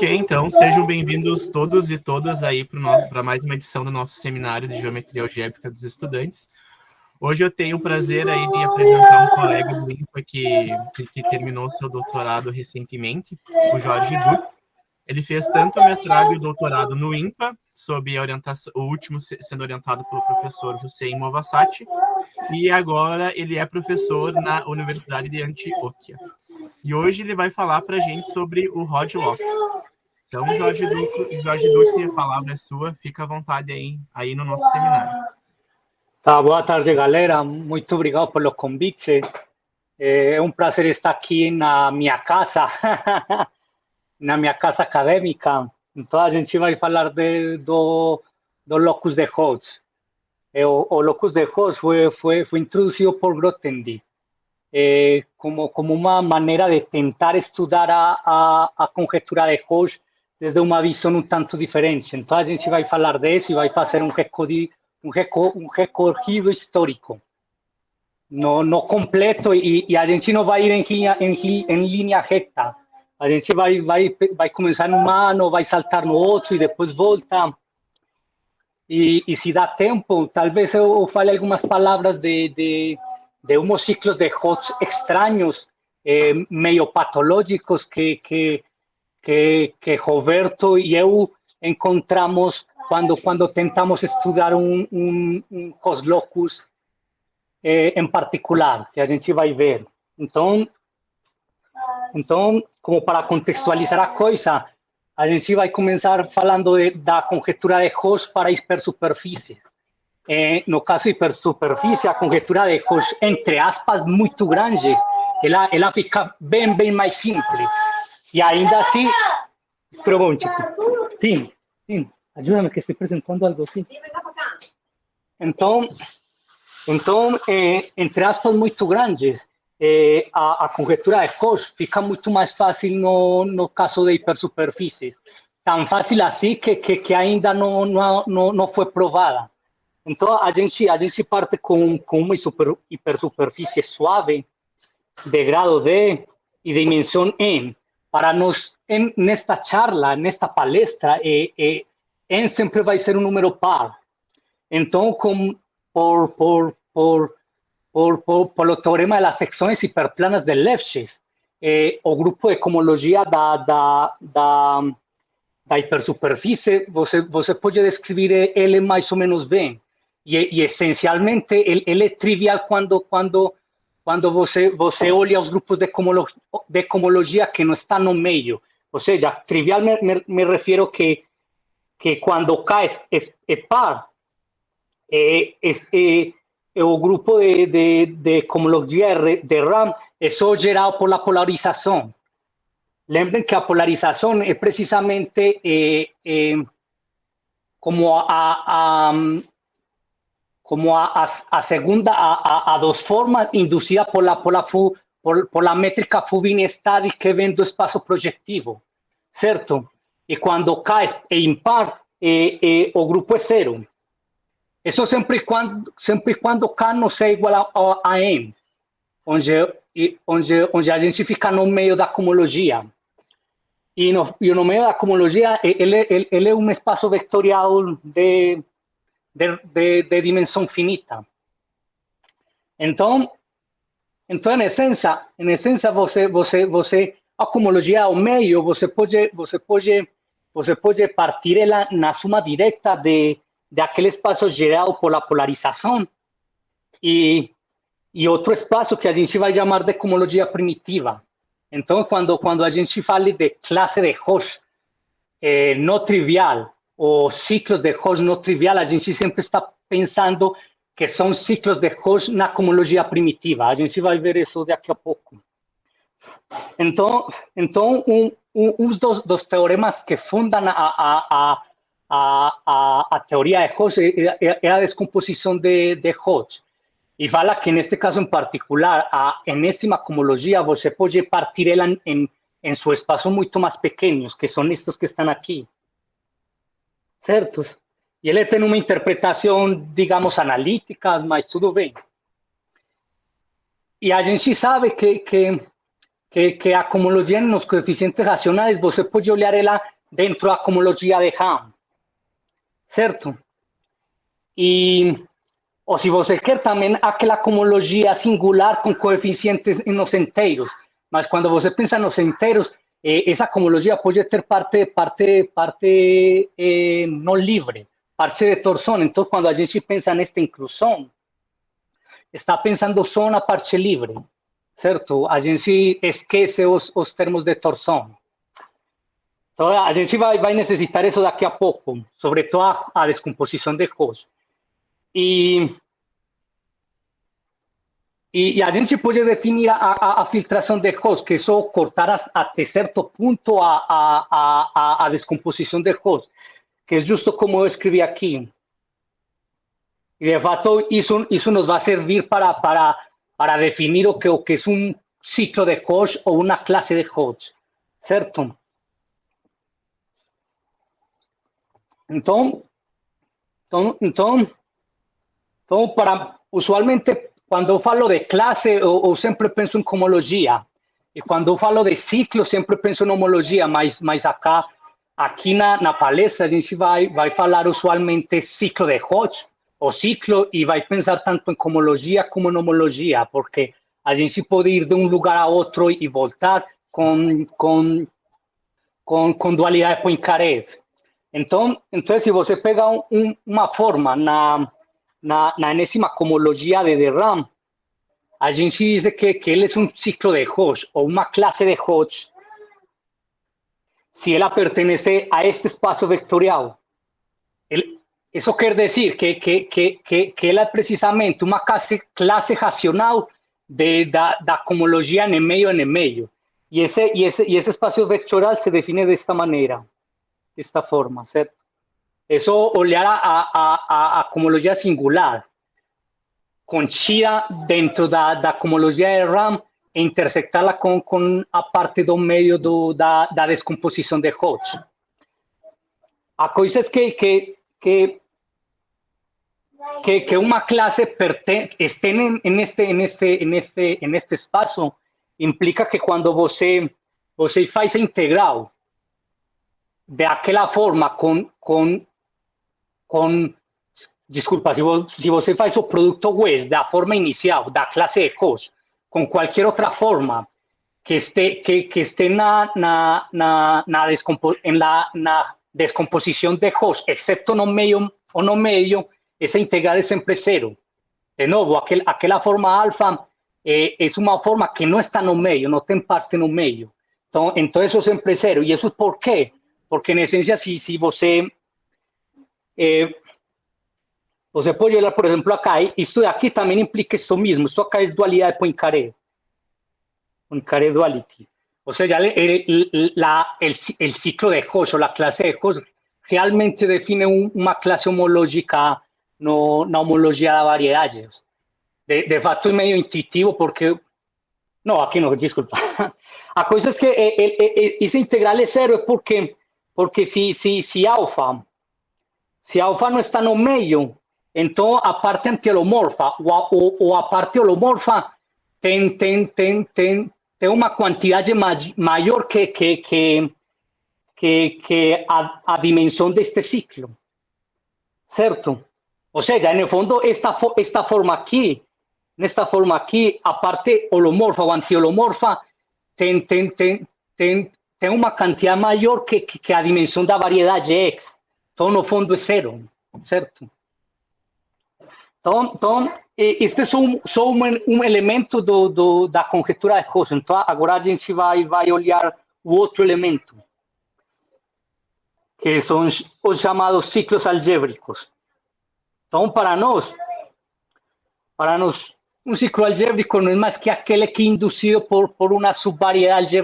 Ok, então sejam bem-vindos todos e todas aí para mais uma edição do nosso seminário de Geometria Algébrica dos Estudantes. Hoje eu tenho o prazer aí de apresentar um colega do INPA que terminou seu doutorado recentemente, o Jorge Duque. Ele fez tanto o mestrado e o doutorado no INPA, sob a orientação, o último sendo orientado pelo professor Hussein Movassati, e agora ele é professor na Universidade de Antioquia. E hoje ele vai falar para a gente sobre o Rod Locks. Então, Jorge Duque, a palavra é sua, fica à vontade aí no nosso seminário. Tá, boa tarde, galera. Muito obrigado pelo convite. É um prazer estar aqui na minha casa, na minha casa acadêmica. Então, a gente vai falar do locus de Hodge. O locus de Hodge foi introduzido por Grothendieck como uma maneira de tentar estudar a conjectura de Hodge desde uma visão um tanto diferente. Então, a gente vai falar disso e vai fazer um recorrido histórico. No completo, e a gente não vai ir em linha reta. A gente vai começar num ano, vai saltar no outro e depois volta. E se dá tempo, talvez eu fale algumas palavras de uns ciclos de Hodge estranhos, meio patológicos, que Roberto e eu encontramos quando tentamos estudar um Hodge locus em particular, que a gente vai ver. Então, como para contextualizar a coisa, a gente vai começar falando da conjectura de Hodge para hipersuperfícies. No caso de hipersuperfície, a conjectura de Hodge, entre aspas, muito grande, ela fica bem mais simples. E ainda assim... Espera um momento. Sim, ajuda-me que estou apresentando algo assim. Então, entre aspas muito grandes, a conjectura de Hodge fica muito mais fácil no caso de hipersuperfície. Tão fácil assim que ainda não foi provada. Então, a gente parte com uma hipersuperfície suave, de grado D e dimensão M. Para nós, nesta charla, nesta palestra, N sempre vai ser um número par. Então, pelo teorema das secções hiperplanas de Lefschetz, o grupo de cohomologia da hipersuperfície, você pode descrever ele mais ou menos bem. E essencialmente, ele é trivial quando você olha os grupos de cohomologia que não estão no meio. Ou seja, trivial me refiro que quando K é par, o grupo de cohomologia de RAM é só gerado por la polarização. Lembrem que a polarização é precisamente como a segunda, a dos formas induzida por la métrica Fubini-Study que vem do espaço projetivo, certo? E quando K é impar, o grupo é zero. Isso sempre e quando K não seja igual a M, onde a gente fica no meio da cohomologia. E no meio da cohomologia, ele é um espaço vetorial de dimensão finita. Então, em essência, a cohomologia ao meio, você pode partir ela na suma direta daquele espaço gerado por la polarização e outro espaço que a gente vai chamar de cohomologia primitiva. Então, quando a gente fala de classe de Hodge não trivial, ou ciclos de Hodge não trivial, a gente sempre está pensando que são ciclos de Hodge na cohomologia primitiva. A gente vai ver isso daqui a pouco. Então dos teoremas que fundam a teoria de Hodge é a descomposição de Hodge. E fala que, neste caso em particular, a enésima cohomologia, você pode partir ela em seu espaço muito mais pequenos, que são estes que estão aqui. Certo? E ele tem uma interpretação, digamos, analítica, mas tudo bem. E a gente sabe que que a homologia nos coeficientes racionais, você pode olhar ela dentro da homologia de Ham, certo? Ou se você quer também aquela homologia singular com coeficientes nos inteiros, mas quando você pensa nos inteiros, essa homologia pode ter parte não livre, parte de torção. Então, quando a gente pensa nesta inclusão, está pensando só na parte livre, certo? A gente esquece os termos de torção. Então, a gente vai necessitar isso daqui a pouco, sobretudo a descomposição de Gauss. E a gente pode definir a filtração de Gauss, que é só cortar até certo ponto a descomposição de Gauss, que é justo como eu escrevi aqui. E, de fato, isso nos vai servir para definir o que é um ciclo de Gauss ou uma classe de Gauss, certo? Então, usualmente, quando eu falo de classe, eu sempre penso em homologia. E quando eu falo de ciclo, sempre penso em homologia, mas aqui na palestra, a gente vai falar usualmente ciclo de Gauss, o ciclo, e vai pensar tanto em homologia como em homologia, porque a gente pode ir de um lugar a outro e voltar com dualidade Poincaré. Então, se você pega uma forma na enésima homologia de Ram, a gente diz que ele é um ciclo de Gauss ou uma classe de Gauss se ela pertenece a este espaço vectorial. Isso quer dizer que ela é precisamente uma classe racional da homologia em meio. E esse espaço vectorial se define desta maneira, desta forma, certo? Eso olhar a homologia singular, contida dentro da homologia de Ram e intersectá-la com a parte do meio da descomposição de Gauss. A coisa é que uma classe esté neste espaço implica que quando você faz a integral daquela forma desculpa, se você faz o produto West da forma inicial da classe de Gauss com qualquer outra forma que esté na descomposição de Gauss, exceto no meio, essa integral é sempre zero. De novo, aquela forma alfa é uma forma que não está no meio, não tem parte no meio. Então isso é sempre zero. E isso por quê? Porque, na essência, se você pode olhar, por exemplo, acá, isto aqui também implica isso mesmo, isto acá é dualidade Poincaré duality. Ou seja, el ciclo de Gauss, ou a classe de Gauss, realmente define uma classe homológica na homologia da variedades. De fato, é meio intuitivo, porque... Não, aqui não, desculpa. A coisa é que essa integral é zero, porque se alfa não está no meio, então a parte antiholomorfa ou a parte holomorfa tem uma quantidade maior que a dimensão deste ciclo, certo? Ou seja, no fundo, esta forma aqui, nesta forma aqui, a parte holomorfa ou antiholomorfa tem uma quantidade maior que a dimensão da variedade X. Então, no fundo, é zero, certo? Então este é só um elemento da conjectura de Gauss. Então, agora a gente vai olhar o outro elemento, que são os chamados ciclos algébricos. Então, para nós, um ciclo algébrico não é mais que aquele que é induzido por uma subvariedade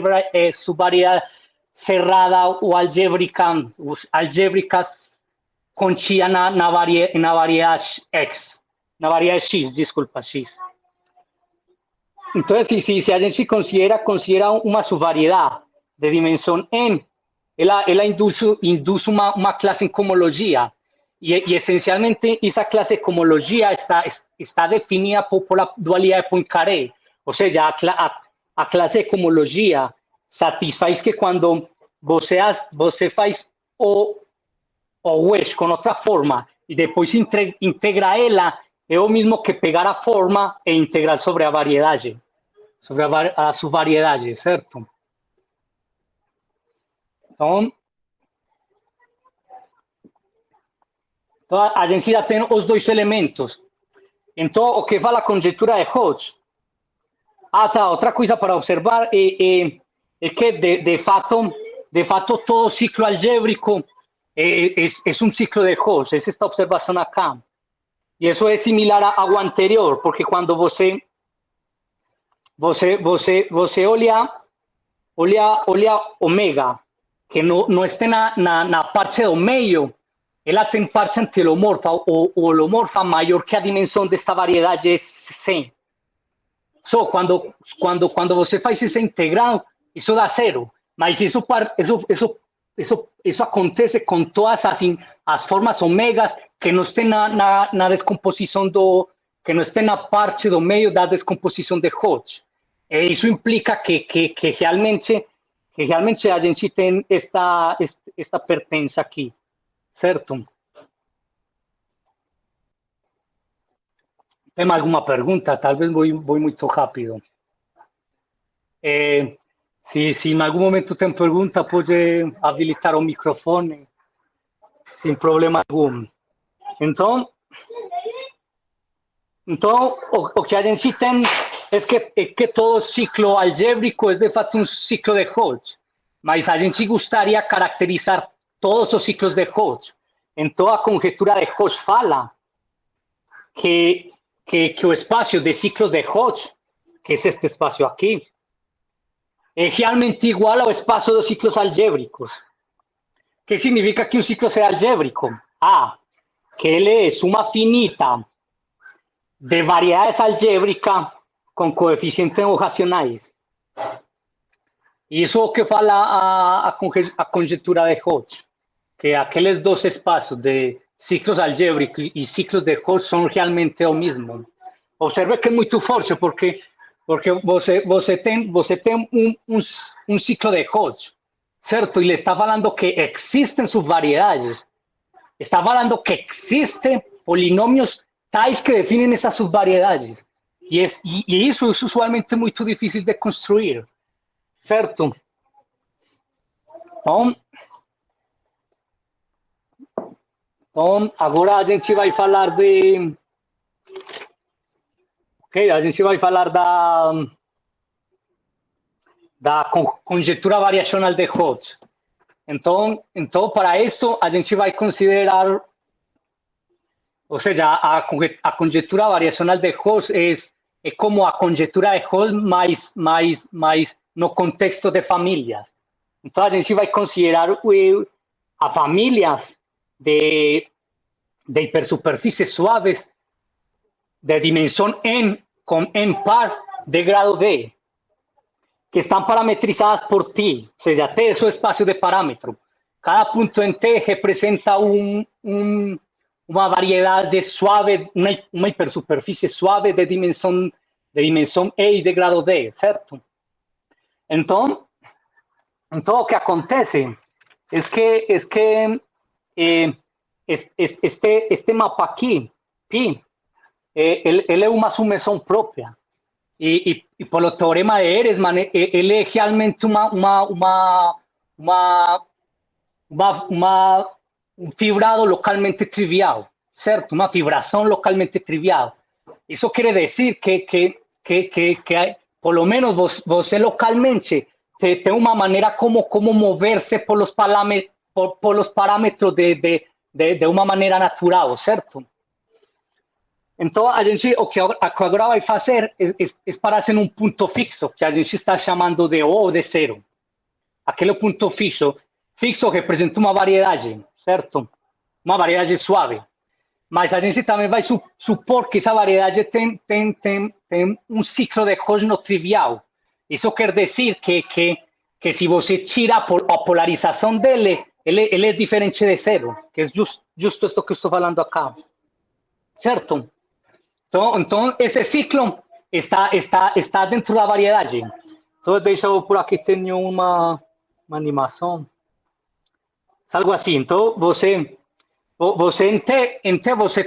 cerrada ou algébricas contida na variedade X. Na variedade X, desculpa, X. Então, se a gente considera uma subvariedade de dimensão n, ela induz uma classe em homologia. E essencialmente, essa classe de homologia está definida por a dualidade Poincaré. Ou seja, a clase de homologia satisfaz que quando você faz o wedge com outra forma e depois integra ela, é o mesmo que pegar a forma e integrar sobre a variedade, sobre a subvariedade, certo? Então, a gente já tem os dois elementos. Então, o que fala a conjectura de Hodge? Outra coisa para observar é que, de fato, todo ciclo algébrico é um ciclo de Hodge, es esta observação acá. E isso é similar ao anterior, porque quando você olha omega, que não está na parte do meio, ela tem parte antilomorfa ou holomorfa maior que a dimensão desta variedade é 100. Só quando você faz esse integral, isso dá zero. Mas isso acontece com todas as formas omegas que não estão na descomposição que não estão na parte do meio da descomposição de Hodge. E isso implica que realmente a gente tem esta pertença aqui, certo? Tem alguma pergunta? Talvez vou muito rápido. Se em algum momento tem pergunta, pode habilitar o microfone, sem problema algum. Então o que a gente tem é que todo ciclo algébrico é de fato um ciclo de Hodge, mas a gente gostaria de caracterizar todos os ciclos de Hodge. Então a conjectura de Hodge fala que o espaço de ciclo de Hodge, que é este espaço aqui, é realmente igual ao espaço dos ciclos algébricos. Que significa que um ciclo seja algébrico? Que ele é suma finita de variedades algébricas com coeficientes não racionais. Isso é o que fala a conjectura de Hodge, que aqueles dois espaços de ciclos algébricos e ciclos de Hodge são realmente o mesmo. Observe que é muito forte, porque você tem um ciclo de Hodge, certo? E ele está falando que existem subvariedades, está falando que existem polinômios tais que definem essas subvariedades. E isso é usualmente muito difícil de construir, certo? Então, agora a gente vai falar da conjectura variacional de Hodge. Então, para isso, a gente vai considerar, ou seja, a conjectura variacional de Hodge é como a conjectura de Hodge mais no contexto de famílias. Então, a gente vai considerar a famílias de hipersuperfícies suaves de dimensão n com n par de grado d, que estão parametrizadas por t, ou seja, t é o espaço de parâmetro. Cada ponto em t representa uma variedade suave, uma hipersuperfície suave de dimensão e de grado d, certo? Então o que acontece é que este mapa aqui, pi, ele é uma sumessão própria. E pelo teorema de Ehresmann, ele é realmente um fibrado localmente trivial, certo? Uma fibração localmente trivial. Isso quer dizer que pelo menos você localmente tem uma maneira como mover-se pelos parâmetros de uma maneira natural, certo? Então, a gente, o que agora vai fazer é parar em um ponto fixo, que a gente está chamando de O ou de zero. Aquele ponto fixo representa uma variedade, certo? Uma variedade suave. Mas a gente também vai supor que essa variedade tem um ciclo de Hodge no trivial. Isso quer dizer que se você tira a polarização dele, ele é diferente de zero, que é justo isso que estou falando acá. Certo? Então esse ciclo está dentro da variedade. Então, deixa eu por aqui, tenho uma animação. Algo assim. Então, você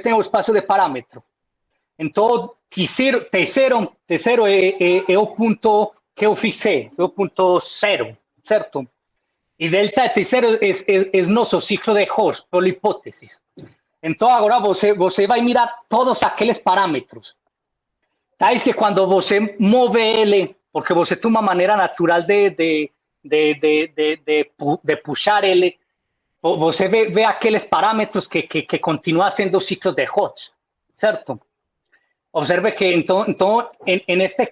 tem o espaço de parâmetro. Então, terceiro é o ponto que eu fixei, é o ponto zero, certo? E delta terceiro é nosso ciclo de Gauss, por hipótese. Então, agora você vai mirar todos aqueles parâmetros. Sabes que quando você move ele, porque você tem uma maneira natural de puxar ele, você vê aqueles parâmetros que continuam sendo ciclos de Gauss, certo? Observe que entonces en este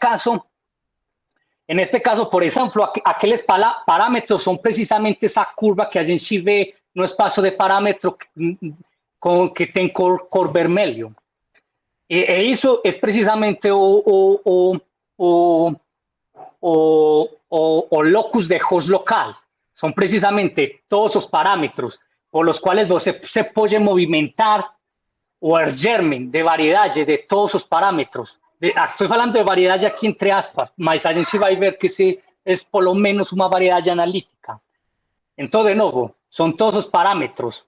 caso, por ejemplo, aquellos parámetros son precisamente esa curva que a gente ve no espacio de parámetros que tem cor vermelho. Eso es precisamente o locus de Gauss local. Son precisamente todos los parámetros por los cuales se puede movimentar o el germen de variedades de todos os parâmetros. Estou falando de variedade aqui entre aspas, mas a gente vai ver que é pelo menos uma variedade analítica. Então, de novo, são todos os parâmetros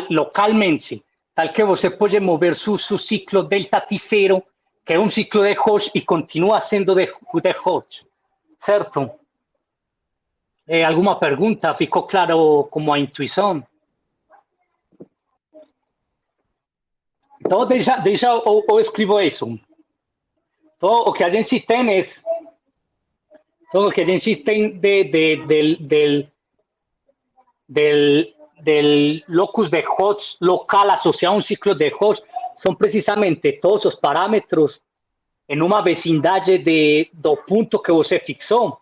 localmente, tal que você pode mover seu ciclo delta T0, que é um ciclo de Gauss e continua sendo de Gauss, certo? Alguma pergunta? Ficou claro como a intuição? Então, deixa eu escrevo isso. Então, o que a gente tem é todo o que a gente tem del locus de Gauss local asociado a un ciclo de Gauss son precisamente todos os parámetros em uma vecindade do ponto que você fixou,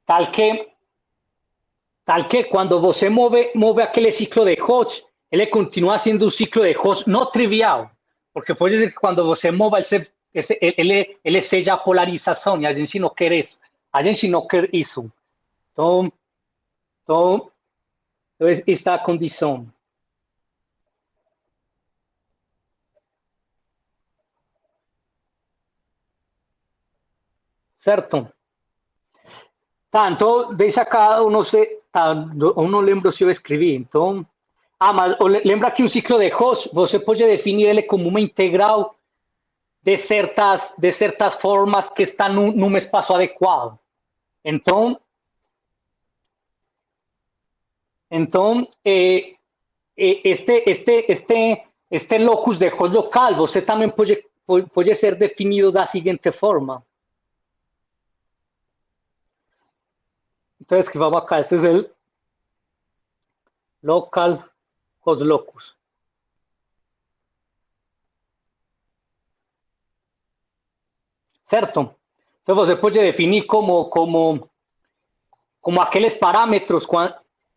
tal que quando você move aquele ciclo de Gauss, ele continua sendo um ciclo de Gauss não trivial, porque pode ser que quando você move ele seja a polarização, e a gente não quer isso. A gente não quer isso. Então esta é a condição. Certo? Tá, então, deixa cá, eu não sei, tá, eu não lembro se eu escrevi, então... mas lembra que o ciclo de Gauss, você pode definir ele como uma integral de certas formas que estão num espaço adequado. Então este locus de Gauss local, você também pode ser definido da seguinte forma. Então, escrevamos acá, este é o local Gauss locus. Certo? Então, você pode definir como aqueles parâmetros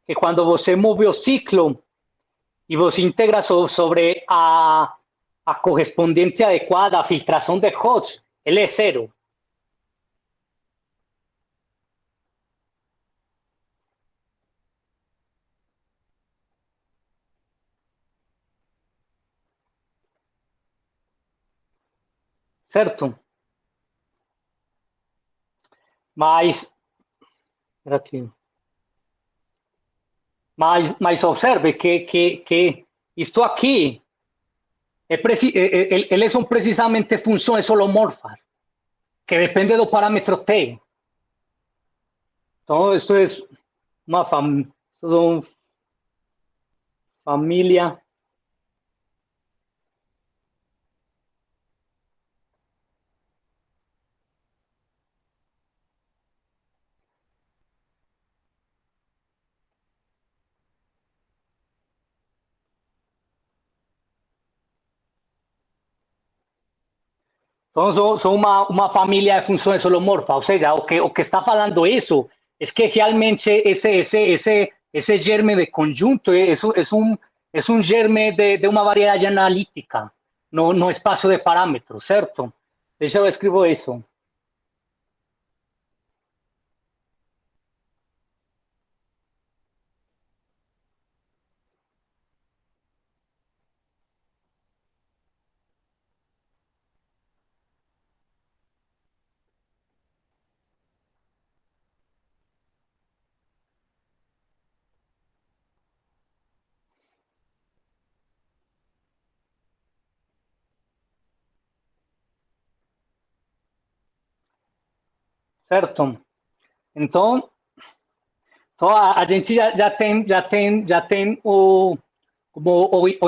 que quando você move o ciclo e você integra sobre a correspondente adequada, a filtração de Gauss, ele é zero. Certo? Mas observe que isto aqui eles são precisamente funções holomorfas, que depende do parâmetro T. Então, isso é uma família Então, são uma família de funções holomorfas, ou seja, o que está falando isso é que realmente esse germe de conjunto é um germe de uma variedade analítica no espaço de parâmetros, certo? Deixa eu escrever isso. certo? Então, a gente já tem o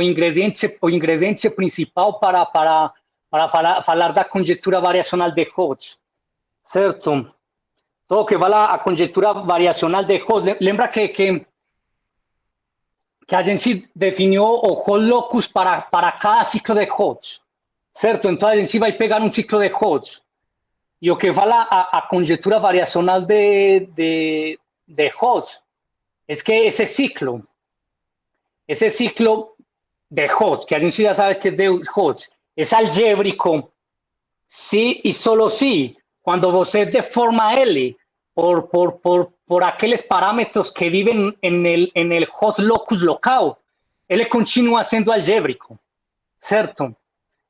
ingrediente principal para falar da conjectura variacional de Hodge, certo? Todo que fala a conjectura variacional de Hodge, lembra que a gente definiu o Hodge locus para cada ciclo de Hodge, certo? Então a gente vai pegar um ciclo de Hodge e o que fala a conjectura variacional de Hodge es que ese ciclo de Hodge, que a gente ya sabe que es de Hodge, es algébrico sí y solo sí cuando você deforma L por aquellos parámetros que viven en el Hodge locus local, ele continua sendo algébrico, certo?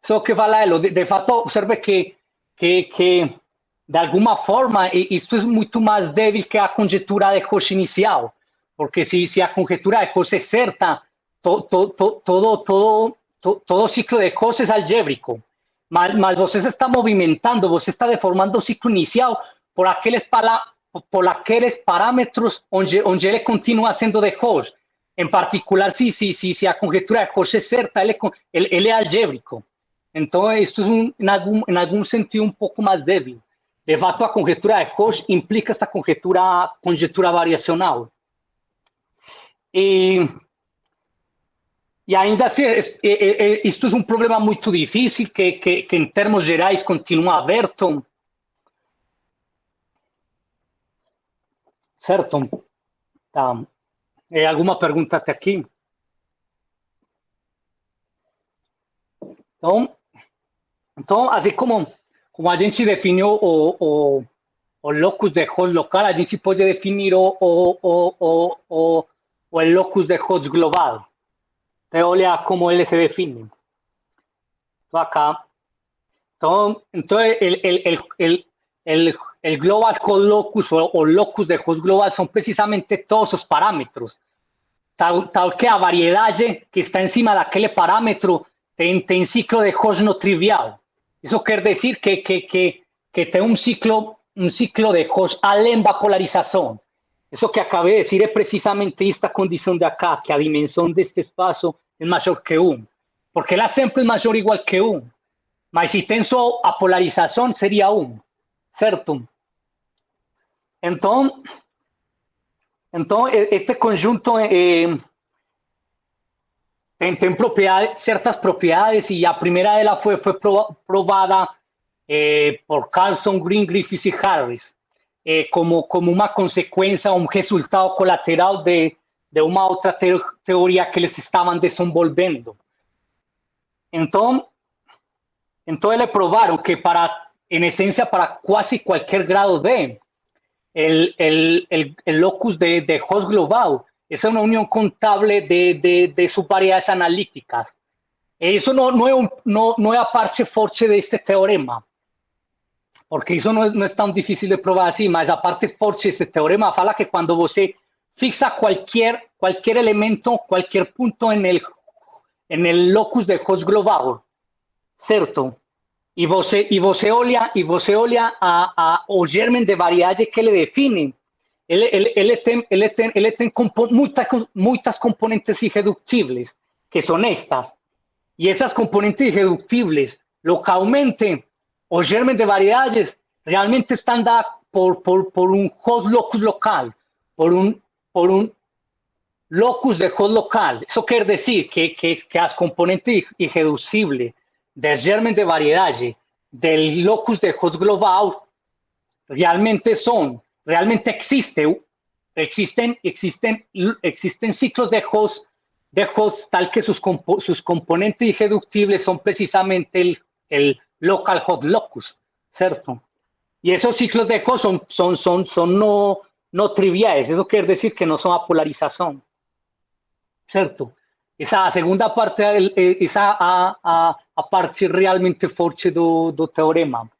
Só que fala ele, de fato, observe que de alguma forma isto é muito mais débil que a conjectura de Hodge inicial, porque se a conjectura de Hodge é certa, todo ciclo de Hodge é algébrico, mas você se está movimentando, você está deformando o ciclo inicial por aqueles parámetros onde ele continua sendo de Hodge. Em particular, se a conjectura de Hodge é certa, ele é algébrico. Então, isto é, em algum sentido, um pouco mais débil. De fato, a conjectura de Hodge implica esta conjectura variacional. E ainda assim, isto é um problema muito difícil que em termos gerais continua aberto. Certo? Tá. Alguma pergunta até aqui? Então assim como a gente definiu o locus de Hodge local, a gente pode definir o locus de Hodge global. Então, olha como ele se define. Então, acá. Então el global Hodge locus o locus de Hodge global son precisamente todos os parámetros. Tal que a variedade que está encima daquele parâmetro tem ciclo de Hodge no trivial. Isso quer dizer que tem um ciclo de Hodge além da polarização. Isso que acabei de dizer é precisamente esta condição de acá, que a dimensão deste espaço é maior que 1. Porque ela sempre é maior ou igual que 1. Mas se tem só a polarização, seria 1. Certo? Então este conjunto tem ciertas propiedades y la primera de ellas fue probada por Carlson, Green, Griffiths y Harris como una consecuencia, un resultado colateral de una otra teoría que les estaban desenvolviendo. Entonces le probaron que en esencia para casi cualquier grado D, el locus de Hodge global es una unión contable de sus variedades analíticas. Eso no es la parte fuerte de este teorema, porque eso no es tan difícil de probar así, mas la parte fuerte de este teorema fala que cuando você fixa cualquier elemento, cualquier punto en el locus de Hodge global, ¿cierto? Y você olha o germen de variedade que ele define. Ele tem muitas componentes irreductíveis, que são estas. E essas componentes irredutíveis, localmente, os germes de variedades realmente estão dados por um Hodge locus local, por um locus de Hodge local. Isso quer dizer que as componentes irredutíveis del germen de variedade del locus de Hodge global realmente existen ciclos de Hodge tal que sus componentes irreductibles son precisamente el local Hodge locus, ¿cierto? Y esos ciclos de Hodge son no triviales, eso quiere decir que no son a polarización, ¿cierto? Esa segunda parte, esa a parte realmente forte do teorema.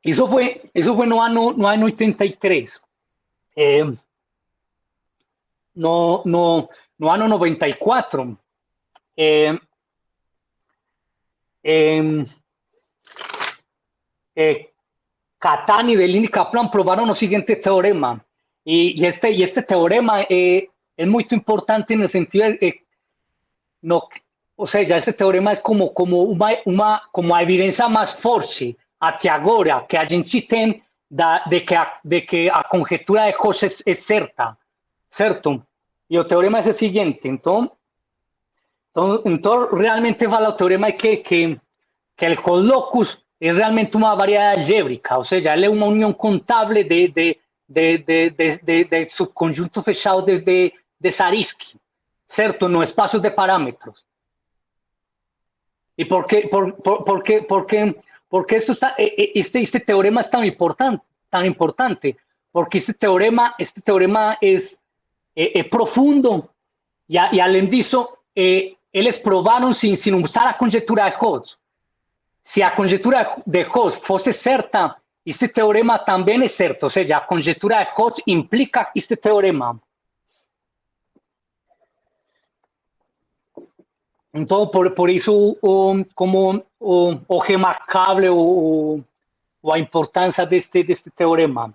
Isso foi no ano 83. No ano 94, Catani, Bellini y Kaplan probaron el siguiente teorema. Y este teorema es muy importante en el sentido de no, o sea, ya este teorema es como a evidencia más fuerte até agora que a gente tem de que a conjetura de cosas es cierta, ¿cierto? Y el teorema es el siguiente, entonces realmente va el teorema de que el Hot locus es realmente una variedad algébrica, o sea, ya es una unión contable de subconjunto fechado de Zariski, ¿cierto? No espacios de parámetros. ¿Y por qué este teorema es tan importante? Porque este teorema es profundo y além disso, eles probaram sin usar a conjetura de Hot. Si a conjetura de Hot fosse certa, este teorema también es cierto, o sea, a conjetura de Hot implica este teorema. Entonces, por eso, como o remarcable o a importância deste teorema,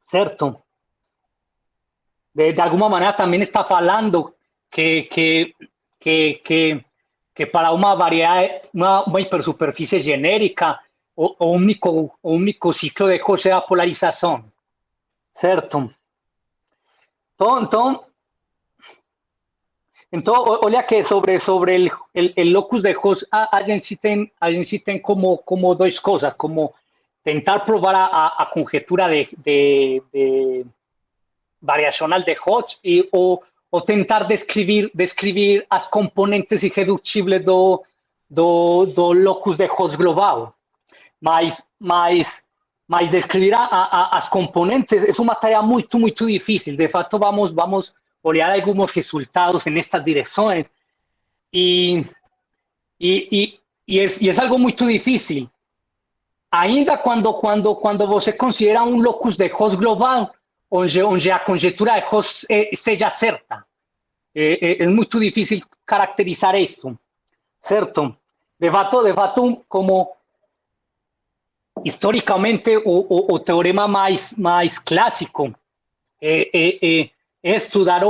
certo? De alguma maneira também está falando que para uma variedade, uma hipersuperfície genérica, o único ciclo de Cauchy é a polarização, certo? Então, olha que sobre el locus de Hot, a gente tem como duas coisas, como tentar provar a conjetura de variacional de Hot ou tentar descrever as componentes irredutíveis do locus de Hot global. Mas descrever as componentes é uma tarefa muito difícil. De fato, vamos olhar algunos resultados en estas direcciones y es algo muy difícil. Ainda cuando você considera un locus de Hot global, onde a conjetura de Hot seja certa. Es muy difícil caracterizar esto, ¿cierto? De fato, como históricamente o teorema más clásico estudar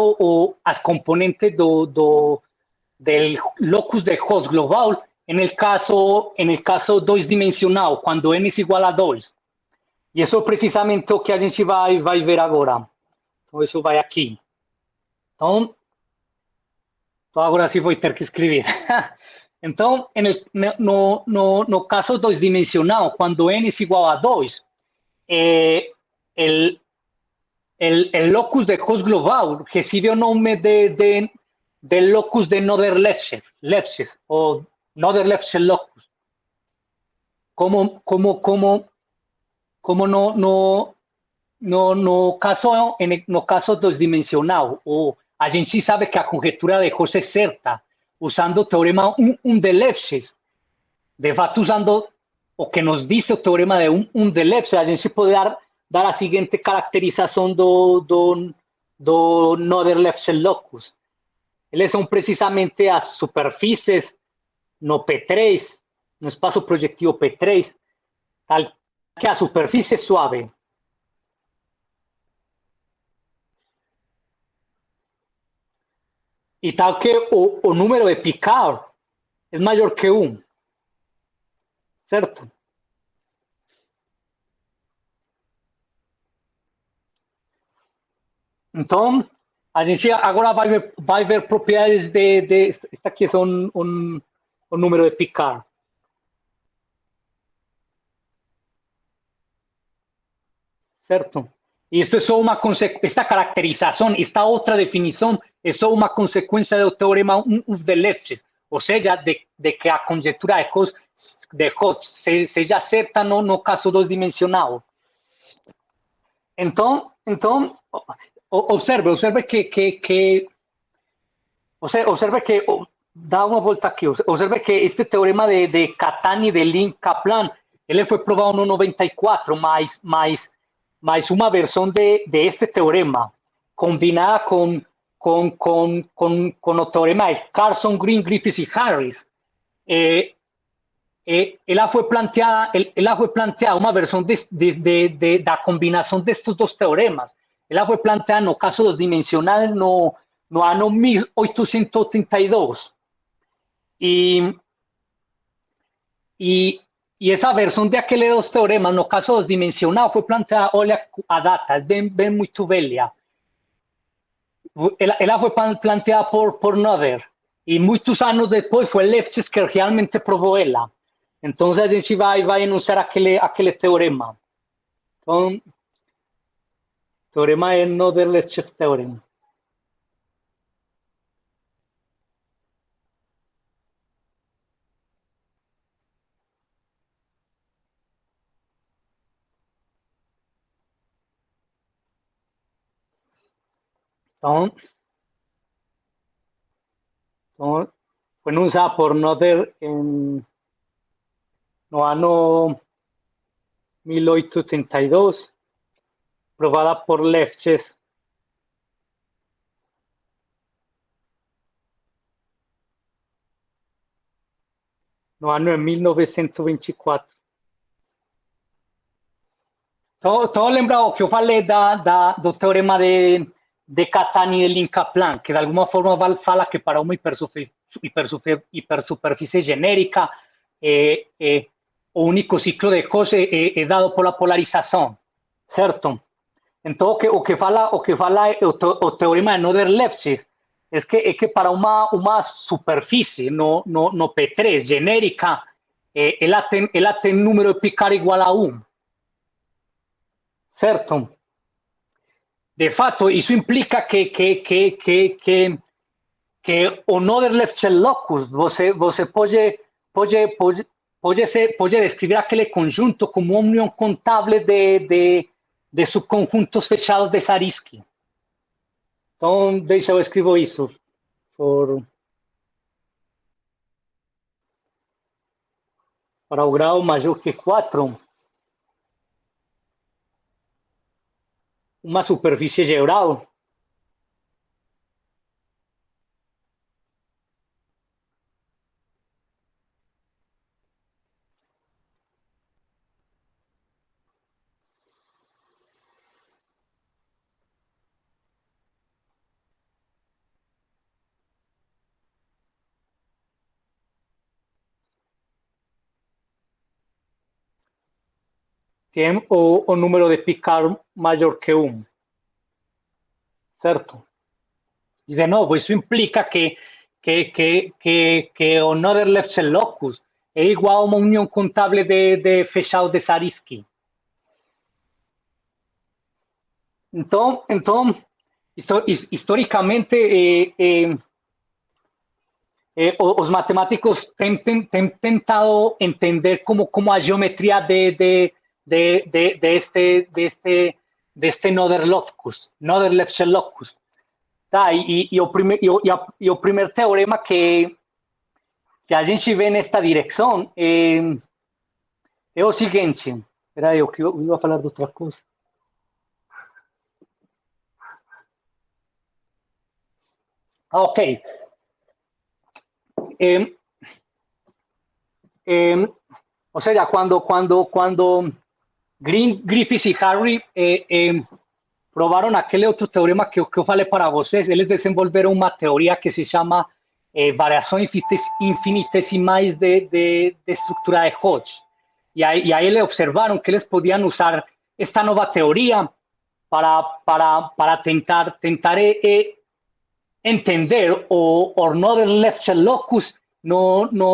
as componentes del locus de Hot global en el caso dois-dimensional, quando n es igual a 2. E isso é precisamente o que a gente vai ver agora. Então, isso vai aqui. Então agora sim vou ter que escrever. Então, no caso dois-dimensional, quando n es igual a 2, el locus de Hot global recibe el nombre del locus de Noether-Lefschetz o Noether-Lefschetz locus. Como no caso dois-dimensional, a gente sabe que a conjetura de Hot é certa usando o teorema 1 de Lefschetz. De fato, usando o que nos dice o teorema de 1 de Lefschetz, a gente pode dar a seguinte caracterização do Noether-Lefschetz locus. Eles são precisamente as superfícies no P3, no espaço projetivo P3, tal que a superfície é suave. E tal que o número de Picard é maior que 1, certo? Então, a gente agora vai ver propriedades isso aqui é um número de Picard. Certo? Isso é só uma consequência, esta caracterização, esta outra definição é só uma consequência do teorema 1 de Lefschetz, ou seja, de que a conjetura de Hot seja certa no caso dois-dimensional. Então, observe que dá uma volta aqui, observe que este teorema de Catani, de Lin-Kaplan, ele foi provado no 94, mas uma versão de este teorema combinada com o teorema de Carson, Green, Griffiths e Harris ela foi planteada uma versão da combinação destes dois teoremas. Ela foi planteada no caso dos dimensionais no ano 1882. E essa versão daqueles dois teoremas, no caso dos dimensionados, foi planteada, olha a data, é bem muito velha. Ela foi planteada por Noether. E muitos anos depois foi Lefschetz que realmente provou ela. Então a gente vai enunciar aquele teorema. Então, o teorema é Noether-Lefschetz Theorem. Então, foi enunciado por Noether no ano 1882, provada por Lefschetz no ano de 1924. Então lembra o que eu falei do teorema de Catani e de Lin-Kaplan, que de alguma forma fala que para uma hipersuperfície genérica o único ciclo de Cauchy é dado pela polarização, certo? Então o que fala o teorema de Noether-Lefschetz é que para uma superfície no P3 genérica, ela tem número de Picard igual a 1. Certo? De fato, isso implica que o Noether-Lefschetz locus, você pode descrever aquele conjunto como uma união contável de subconjuntos fechados de Zariski. Então, deixa eu escrever isso. Para o grau maior que 4, uma superfície geral tem o número de Picard maior que 1. Certo? E, de novo, isso implica que o Noether-Lefschetz locus é igual a uma união contável de fechados de Zariski. Então historicamente, os matemáticos têm tentado entender como a geometria de este Noether-Lefschetz locus. Tá? E o primeiro teorema que a gente vê nesta direção é o seguinte. Espera aí, eu ia falar de outra coisa. Ok. O sea, cuando Griffiths y Harry probaron aquel otro teorema que eu falei para vocês, eles desenvolveram uma teoria que se chama variações infinitesimais de estrutura de Hodge. E aí eles observaram que eles podiam usar esta nova teoria para tentar entender o Noether-Lefschetz locus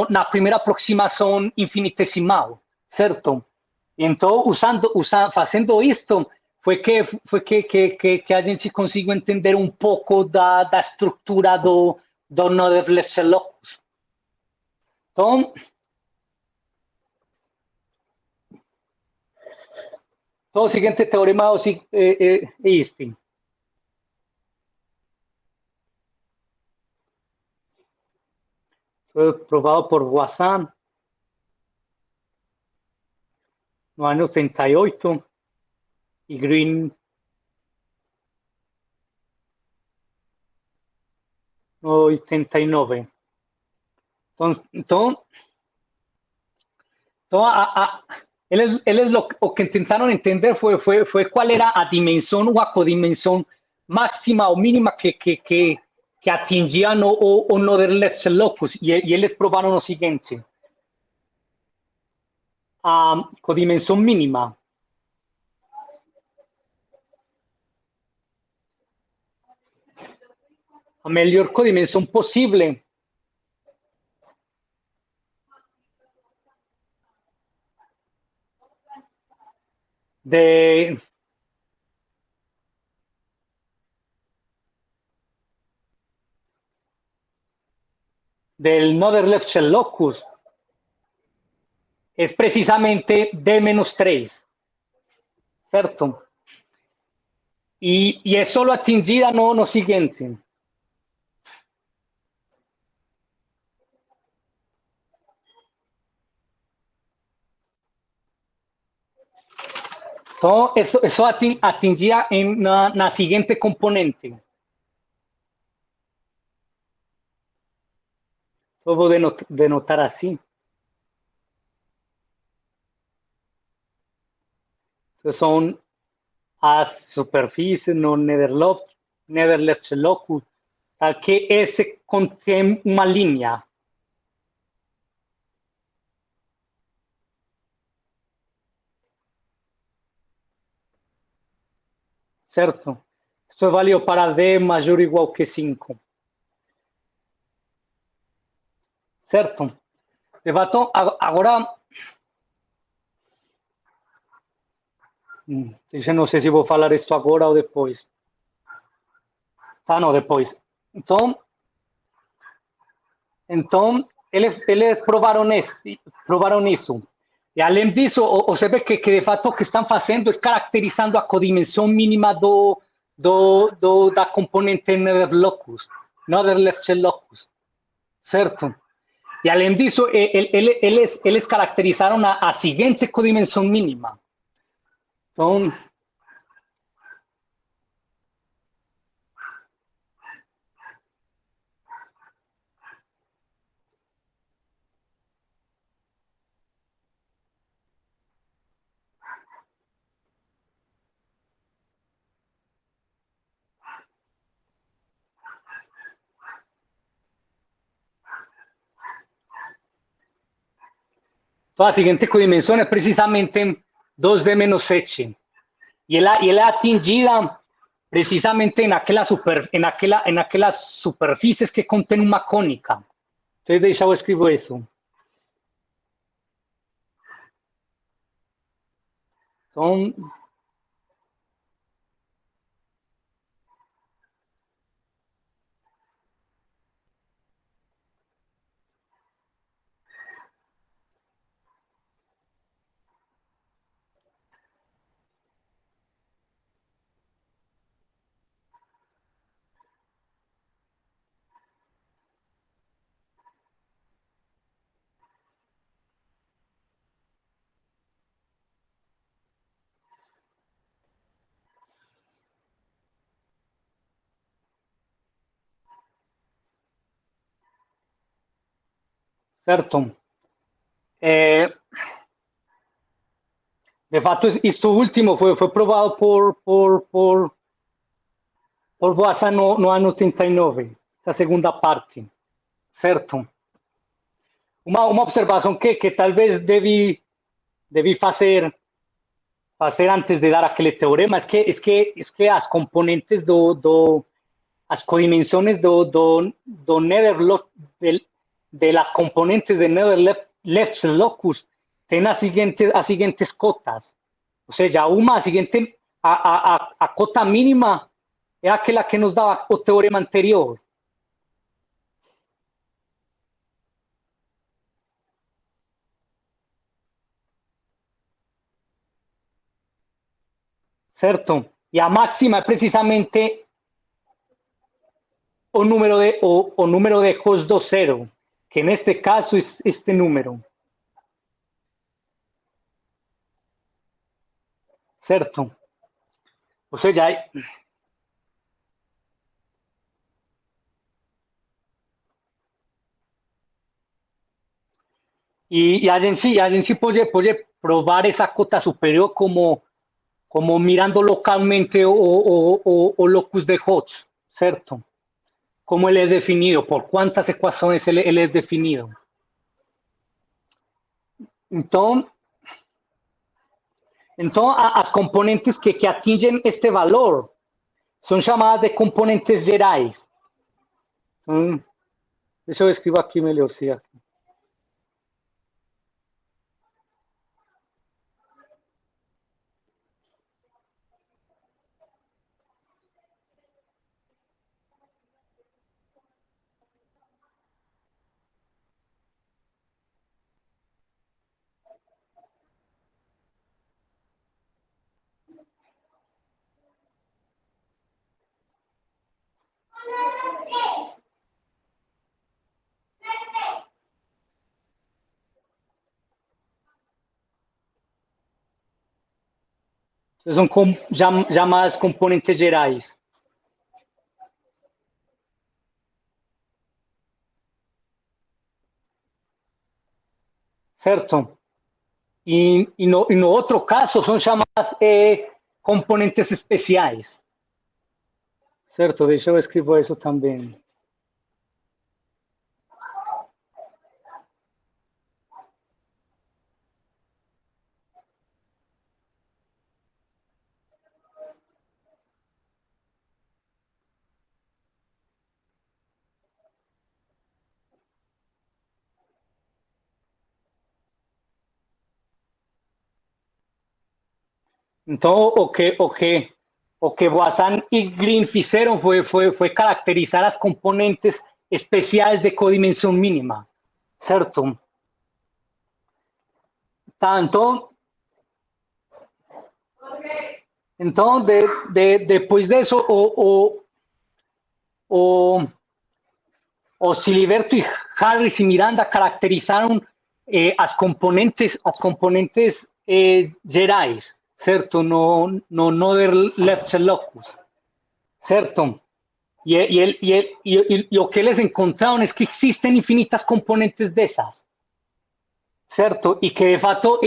na primeira aproximação infinitesimal, certo? Então, fazendo isto, foi que a gente conseguiu entender um pouco da estrutura do Noether-Lefschetz locus. Então, o seguinte teorema é este. Foi provado por Voisin no ano 38 e Green no 89. Então Então, eles o que tentaram entender foi qual era a dimensão ou a codimensão máxima ou mínima que atingiam o Netherleft locus. E eles provaram o seguinte: a codimensão mínima a melhor codimensão possível del Netherleft locus es precisamente D-3, ¿cierto? Y es solo atingida no siguiente. Entonces, eso atingía en la siguiente componente. Lo voy a denotar así. Entonces son las superficies no Netherleft locus, tal que ese contiene una línea. Certo? Isso valeu para D maior ou igual que 5. Certo? Então, agora, eu não sei se vou falar isso agora ou depois. Ah, não, depois. Então eles provaram isso. E além disso, você vê que de fato o que estão fazendo é caracterizando a codimensão mínima da componente Netherleft locus, certo? E além disso, eles caracterizaram a seguinte codimensão mínima. Então, a seguinte codimensão é precisamente 2D-7. E ela é atingida precisamente en aquellas superficies que contienen una cónica. Entonces, deixa eu escribo eso. Son certo? De fato, esto último fue probado por Boassa no ano 39, essa segunda parte, certo? Uma observação que talvez devi fazer antes de dar aquele teorema es que as componentes as codimensões do Netherleft de las componentes de Netherleft locus têm as seguintes cotas. Ou seja, a cota mínima é aquela que nos dá o teorema anterior. Certo? E a máxima é precisamente o número de Cos do zero, que neste caso é este número. Certo? Ou seja, a gente pode provar essa cota superior como mirando localmente o locus de Hodge, certo? Como ele é definido, por quantas equações ele é definido. Então, as componentes que atingem este valor são chamadas de componentes gerais. Deixa eu escrever aqui melhor. São chamadas componentes gerais. Certo? E no outro caso são chamadas componentes especiais. Certo? Deixa eu escrever isso também. Então, o que Boisson e Green fizeram foi caracterizar as componentes especiais de codimensão mínima, certo? Tá, então depois disso, o Siliberto e Harris e Miranda caracterizaram as componentes gerais, certo? No other left locus, certo? E o que eles encontraram é que existem infinitas componentes dessas, certo? E que, de fato,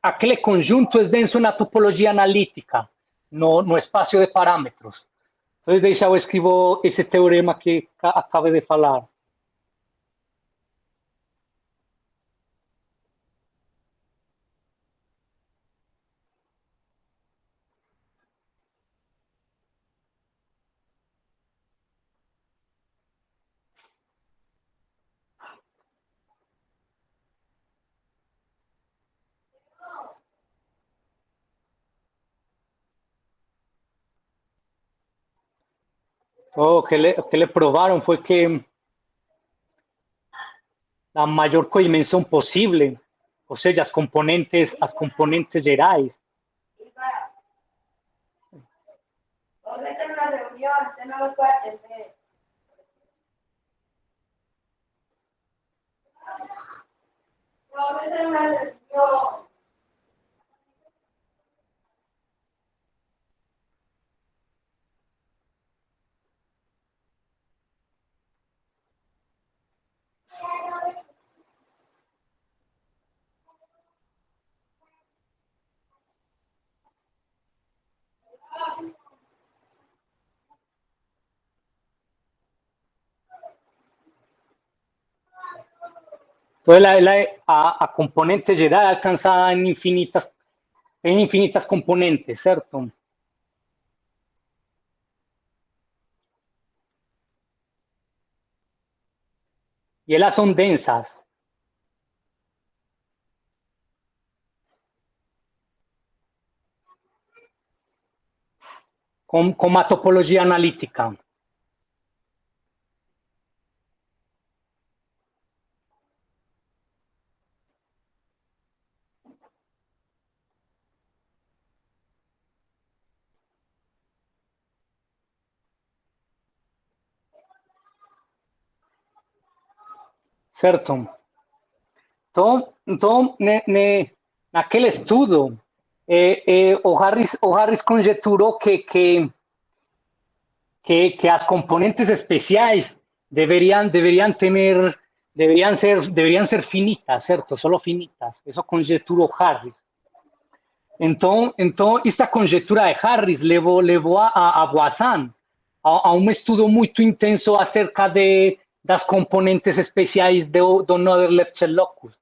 aquele conjunto é denso na topologia analítica, no espaço de parâmetros. Então, deixa eu escrever esse teorema que acabei de falar. O que le probaron fue que la mayor codimensión posible, o sea, las componentes gerais. Jorge está en una reunión, usted no lo puede atender. Jorge está en una reunión. Entonces, a componente geral alcanza en infinitas componentes, ¿cierto? Y ellas son densas. Con una topología analítica. Certo? Então naquele estudo, o Harris conjeturou que as componentes especiais deveriam ter deberían ser finitas, ¿cierto? Solo finitas. Eso conjeturó Harris. Entonces, esta conjetura de Harris levó a Voisin a un estudo muy intenso acerca de las componentes especiais do Noether locus.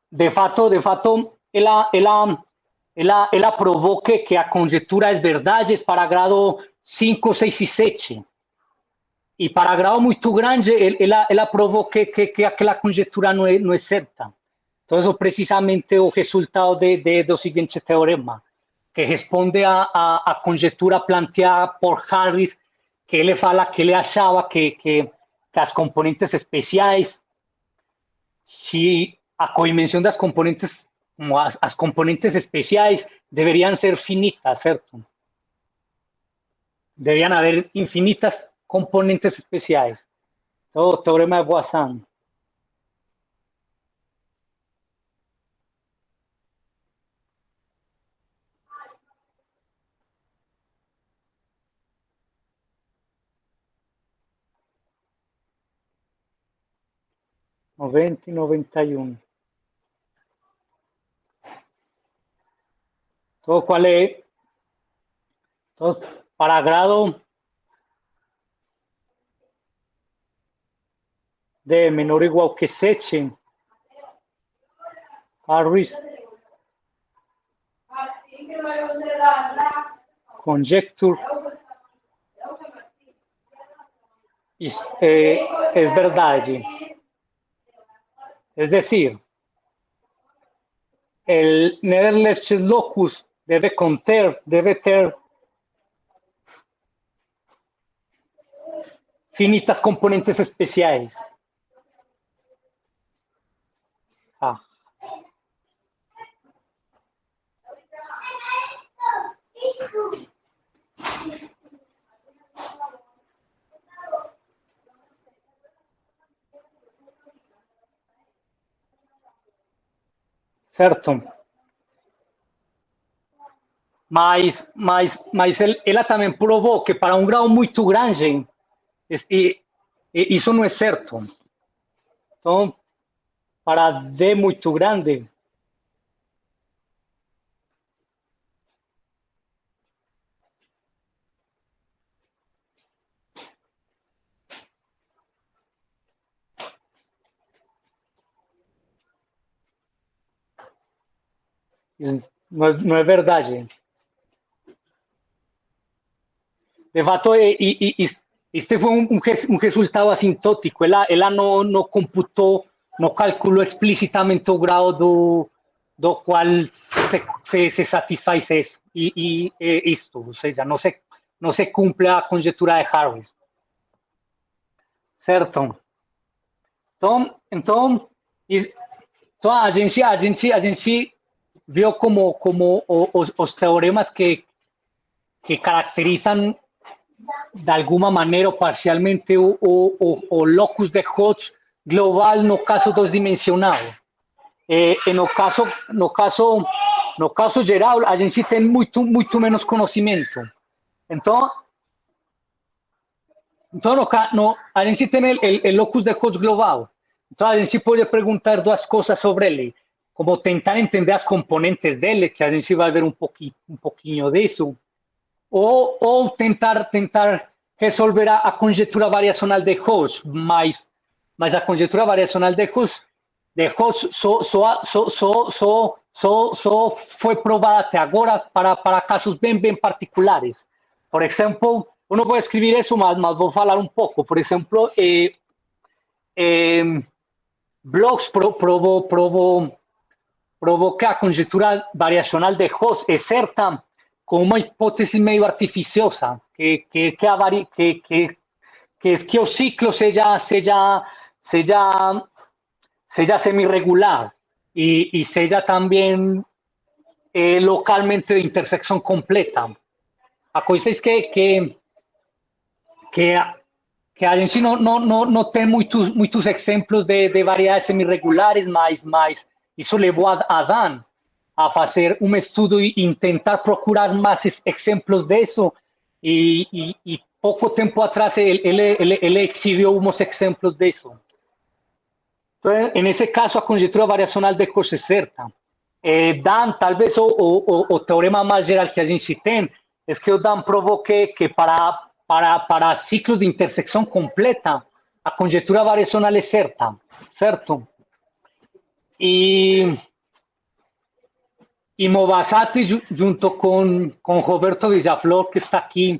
De fato, ela provou que a conjetura es verdade para grado 5, 6 e 7. E para grau muito grande, ela provou que aquela conjetura não é certa. Então, isso é precisamente o resultado do seguinte teorema, que responde à conjetura planteada por Harris, que ele fala que ele achava que as componentes especiais, se a coimensão das componentes, como as componentes especiais, deveriam ser finitas, certo? Deveriam haver infinitas componentes especiais. Então, o teorema de Voisin. Noventa e 91. Então, qual é? Então, para grado de menor ou igual que 7, Harris conjecture é verdade. Es decir, el Noether locus debe ter finitas componentes especiais. Certo? Mas ela também provou que para um grau muito grande, isso não é certo. Então, para D muito grande, não é verdade. De fato, este foi um resultado assintótico. Ela não computou, não calculou explicitamente o grau do qual se satisfaz isso. Isto, ou seja, não se cumpre a conjetura de Harris. Certo? Então a gente viu como os teoremas que caracterizam de alguma maneira ou parcialmente o locus de Hodge global no caso dos-dimensional. No caso geral, a gente tem muito menos conhecimento. Então a gente tem o locus de Hodge global. Então a gente pode perguntar duas coisas sobre ele, como tentar entender as componentes dele, que a gente vai ver um pouquinho disso, ou tentar resolver a conjetura variacional de Hodge, mas a conjetura variacional de Hodge só foi provada até agora para casos bem particulares. Por exemplo, eu não vou escrever isso, mas vou falar um pouco. Por exemplo, Bloch provou que a conjetura variacional de Hodge é certa com uma hipótese meio artificiosa, que o ciclo seja semi-regular e seja também localmente de intersecção completa. A coisa é que a gente não tem muitos exemplos de variedades semi-regulares, mas isso levou a Dan a fazer um estudo e tentar procurar mais exemplos disso, e pouco tempo atrás, ele exhibiu uns exemplos disso. Então, nesse caso, a conjectura variacional de Cauchy é certa. Dan, talvez o teorema mais geral que a gente tem é que o Dan provou que para ciclos de intersecção completa, a conjectura variacional é certa, certo? E Movasati, junto com Roberto Villaflor, que está aqui,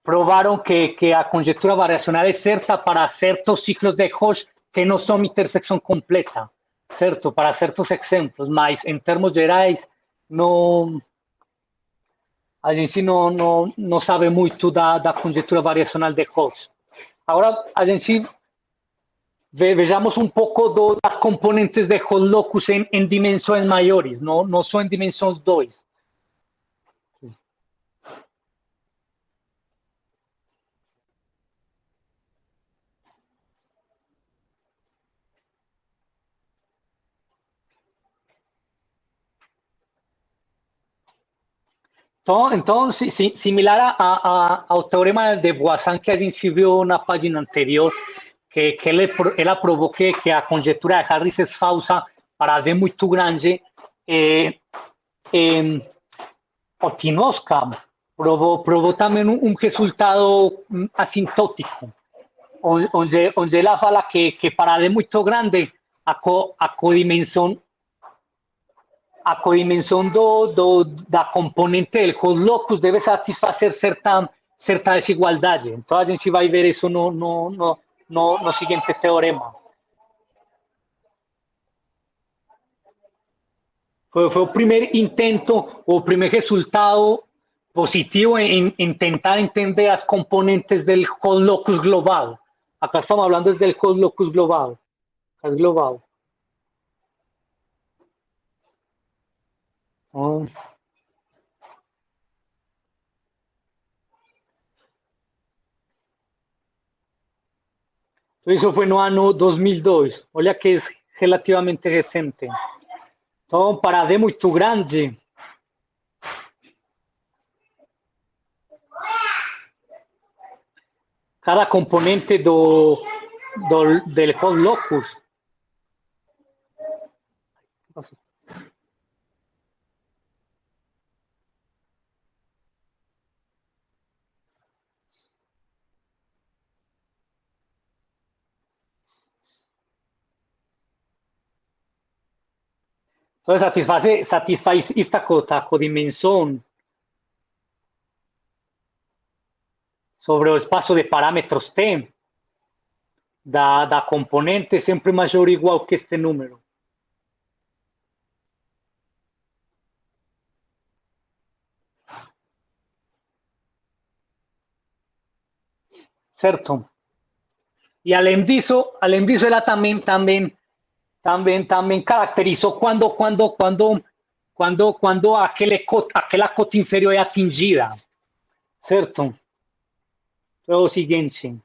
provaram que a conjectura variacional é certa para certos ciclos de Cauchy que não são intersecção completa, certo? Para certos exemplos, mas em termos gerais, não, a gente não sabe muito da conjectura variacional de Cauchy. Agora, a gente vejamos um pouco das componentes de Hot-Locus em dimensões maiores, não só em dimensões 2. Então, similar ao teorema de Voisin que a gente viu na página anterior, que ela provou que a conjectura de Harris é falsa para D muito grande, Otinoska provou também resultado assintótico, onde ela fala que para D muito grande, a codimensão da componente del Hot-Locus deve satisfazer certa desigualdade. Então, a gente vai ver isso no seguinte teorema. Foi o primeiro intento, o primeiro resultado positivo em tentar entender as componentes del Hot-Locus global. Acá estamos hablando del Hot-Locus global. Es global. Isso foi no ano 2002. Olha que é relativamente recente. Então, para D muito grande, cada componente del Hot-Locus entonces satisfaz esta codimensión sobre o espaço de parámetros T da componente sempre maior ou igual que este número. Certo? E além disso, ela também caracterizou quando aquela cota inferior é atingida. Certo? É o seguinte.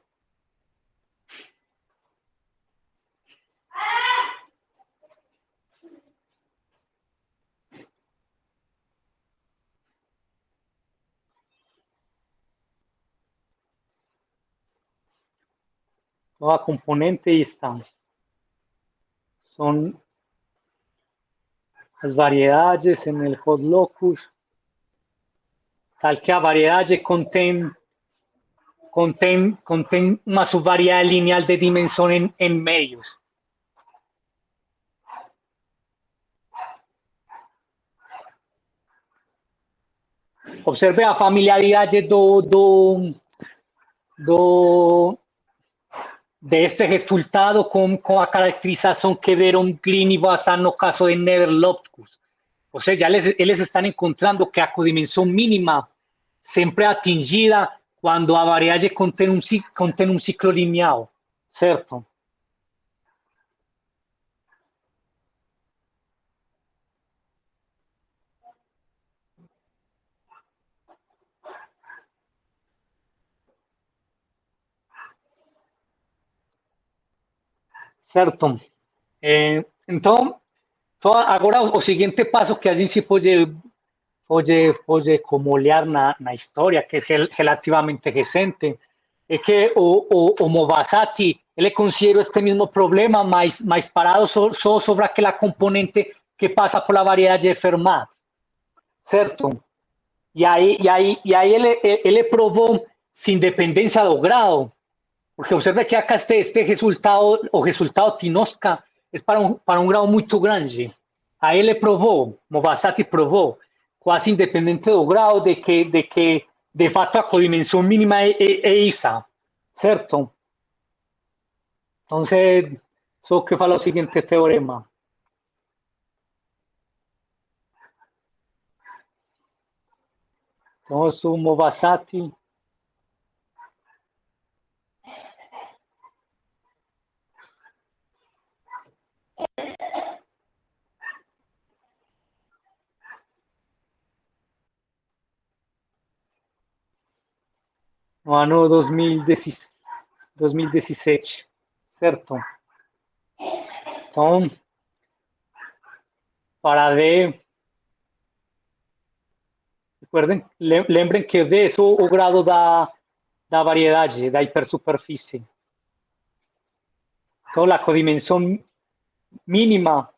A componente está. São as variedades no Hot-Locus. Tal que a variedade contém uma subvariedade lineal de dimensão em meios. Observe a familiaridade deste resultado com a caracterização que deram Klein e Voisin no caso de Never-Loftus. Ou seja, eles estão encontrando que a codimensão mínima sempre é atingida quando a variedade contém um ciclo lineal, certo? Certo? Então, agora o seguinte passo que a gente pode como olhar na história, que é relativamente recente, é que o Movasati, ele considera este mesmo problema, mas parado só sobre aquela componente que passa por la variedade de Fermat, certo? E aí ele provou sem dependência do grau, porque observa que acá este resultado, o resultado Tinoska, é para um grau muito grande. Aí ele provou, Movasati provou, quase independente do grau, de que de fato a codimensão mínima é essa, certo? Então, só que fala o seguinte teorema. Então, o Movasati no ano 2017, certo? Então, para D, lembrem que D é o grado da variedade, da hipersuperfície. Então, a codimensão mínima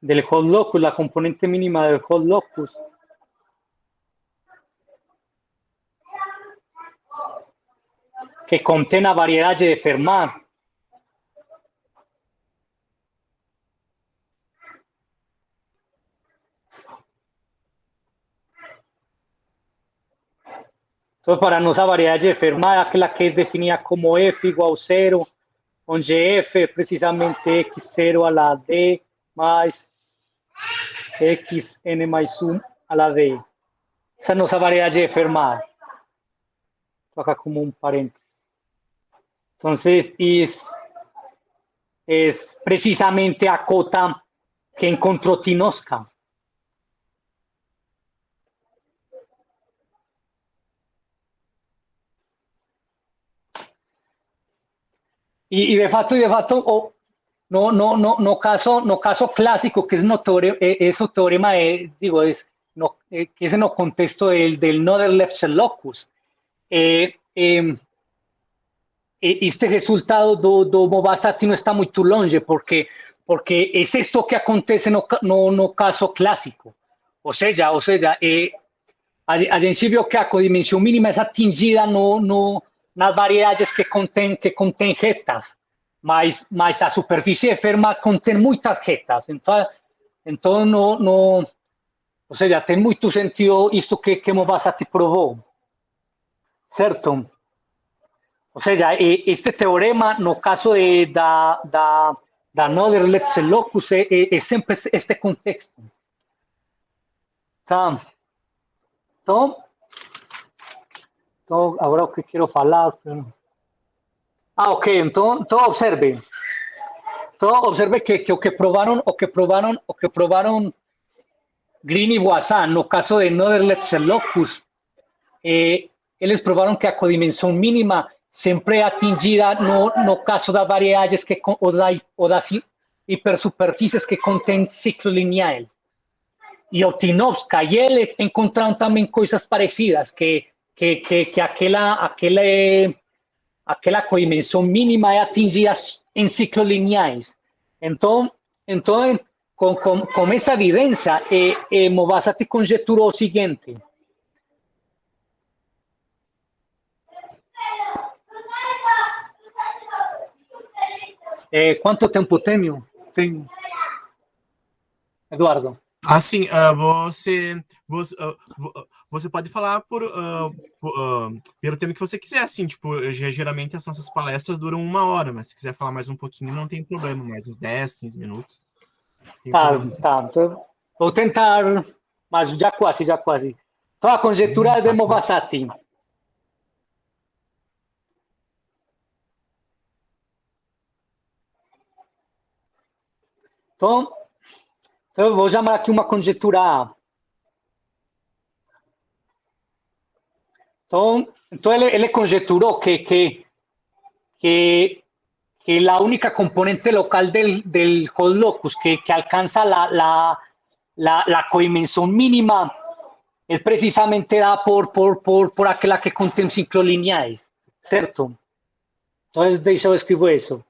del hot locus, la componente mínima del hot locus, que contém a variedade de Fermat. Então, para nossa variedade de Fermat, aquela que é definida como f igual a 0, onde f é precisamente x0 a la d mais xn mais 1 a la d. Essa é a nossa variedade de Fermat. Acá como um parênteses. Então, é precisamente a cota que encontrou Tinoska. E de fato, no caso clásico, que es ese teorema, que es en el contexto del Noether-Lefschetz locus, este resultado do Movasati não está muito longe, porque é isto que acontece no caso clássico. Ou seja, a gente viu que a codimensão mínima é atingida nas variedades que contém retas, mas a superfície de Fermat contém muitas retas. Então ou seja, tem muito sentido isso que Movasati provou, certo? Ou seja, este teorema, no caso da Noether-Lefschetz locus, é sempre este contexto. Tá? Então, agora o que quero falar. Ok, então observe. Então, observe que o que provaram Green e Voisin, no caso de Noether-Lefschetz locus, eles provaram que a codimensão mínima sempre é atingida no caso das variedades ou das hipersuperfícies que contêm ciclo linear. E o Tinoska e ele encontraram também coisas parecidas, que aquela codimensão mínima é atingida em ciclos lineares. Então com essa evidência, Movasati conjeturou o seguinte: quanto tempo tenho? Eduardo? Assim, você pode falar pelo tempo que você quiser, assim, tipo, geralmente as nossas palestras duram 1 hora, mas se quiser falar mais um pouquinho, não tem problema, mais uns 10, 15 minutos. Tá. Então, vou tentar, mas já quase. Então, a conjectura de Movasati. Então, eu vou chamar aqui uma conjectura A. Entonces él conjeturó que la única componente local del hot locus que alcanza la codimensión mínima es precisamente dada por aquella que contém ciclos lineais, certo? Entonces, deixa eu escrever eso.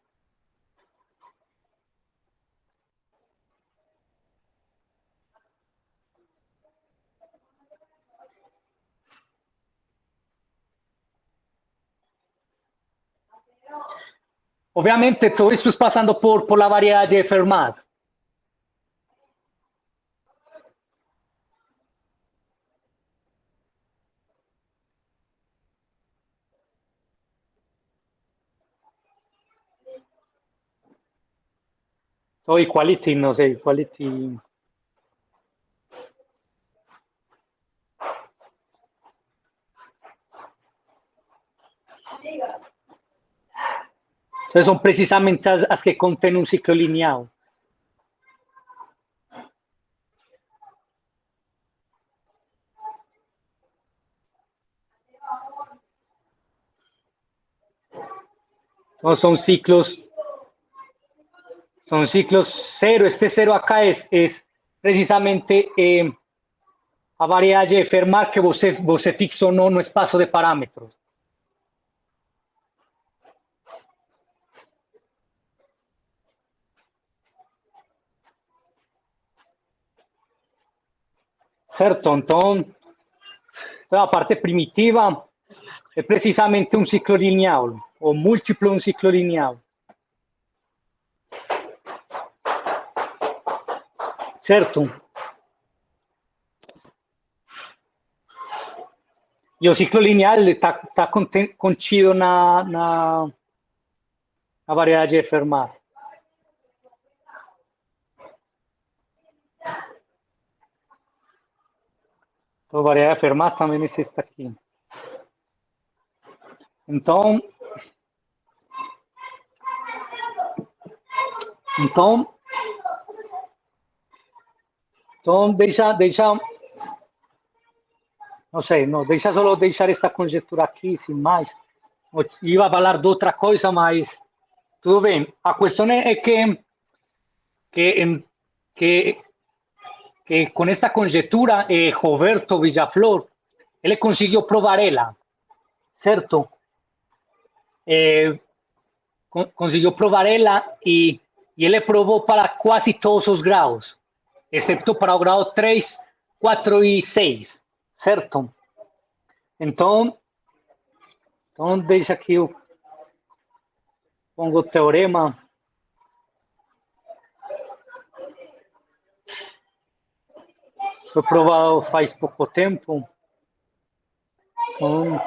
Obviamente, todo esto es pasando por la variedad de Fermat. O equality, no sé, equality. Entonces son precisamente las que contienen un ciclo lineal. Entonces son ciclos cero. Este cero acá es precisamente a variedad de Fermat que você fixou no espacio de parámetros. Certo? Entonces, la parte primitiva es precisamente un ciclo lineal, o múltiplo de un ciclo lineal. Certo? E o ciclo lineal está contido na variedade de Fermat. Então, a variedade de Fermat também é esta aqui. Então, deixa, não sei, não, deixa só deixar esta conjectura aqui, sem mais. Iba a falar de outra coisa, mas tudo bem. A questão é que com esta conjectura, Roberto Villaflor, ele conseguiu provar ela, certo? Consiguió probar ela y él probó para casi todos los grados, excepto para el grado 3, 4 y 6, ¿cierto? Entonces deixa aqui eu pongo o teorema. Foi provado faz pouco tempo. Então,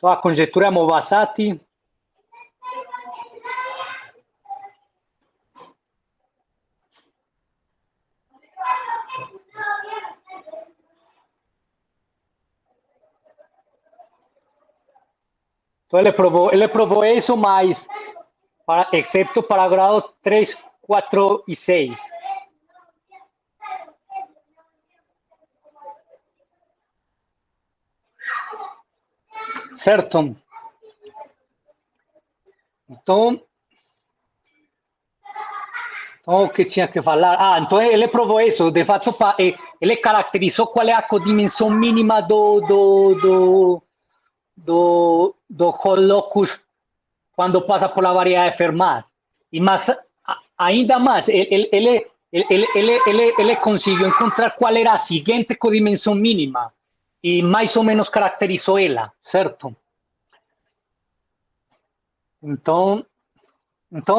a conjectura é Movasati. Então, ele provou isso, mas exceto para grado 3, 4 e 6. Certo? Então, o que tinha que falar? Então ele provou isso. De fato, ele caracterizou qual é a codimensão mínima do hot locus quando passa por la variedade de Fermat. E ainda mais, ele conseguiu encontrar qual era a seguinte codimensão mínima e mais ou menos caracterizou ela, certo? Então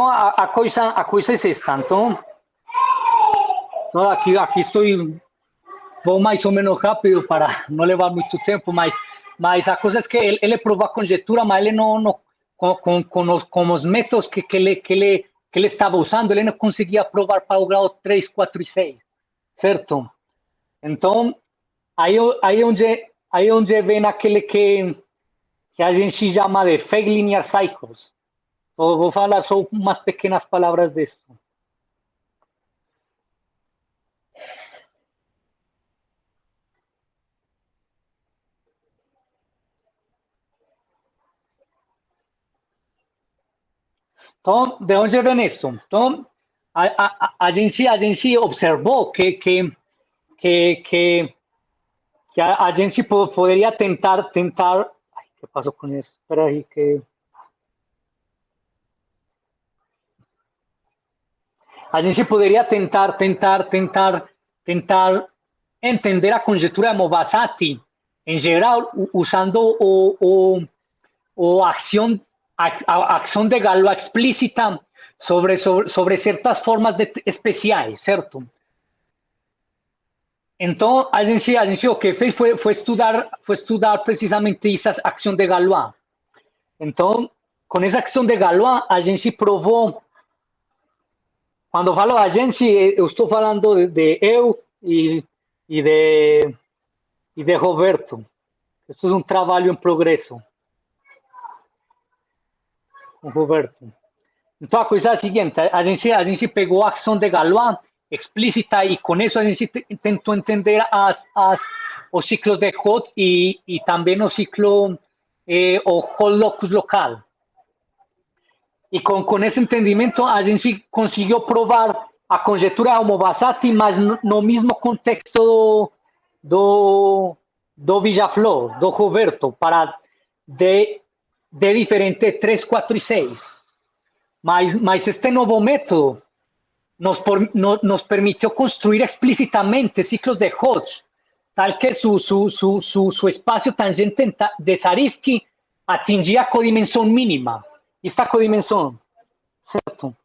a coisa é esta. Então aqui vou mais ou menos rápido para não levar muito tempo, mas a coisa é que ele provou a conjectura, mas ele não com os métodos que ele estava usando, ele não conseguia provar para o grau 3, 4 e 6, certo? Então, aí onde vem aquele que a gente chama de fake linear cycles. Vou falar só umas pequenas palavras disso. Então, de onde vem isso? Então, a gente observou que a gente poderia tentar. Ai, ¿qué pasó con eso? Espera ahí que. A gente poderia tentar entender a conjectura de Movasati em geral, usando a acción de Galois explícita sobre ciertas formas especiais, certo? Então, a gente o que fez foi estudar precisamente essa ação de Galois. Então, com essa ação de Galois, a gente provou. Quando falo a gente, eu estou falando de eu e de Roberto. Isso é um trabalho em progresso. Com Roberto. Então, a coisa é a seguinte: a gente pegou a ação de Galois explícita e com isso a gente tentou entender os ciclos de Hot e também o ciclo, o Hot locus local. E com esse entendimento a gente conseguiu provar a conjectura de Movasati, mas no mesmo contexto do Villaflor, do Roberto, para de diferente 3, 4 e 6. Mas este novo método nos permitió construir explícitamente ciclos de Hodge, tal que su espacio tangente de Zariski atingía codimensión mínima. Esta codimensión, ¿cierto?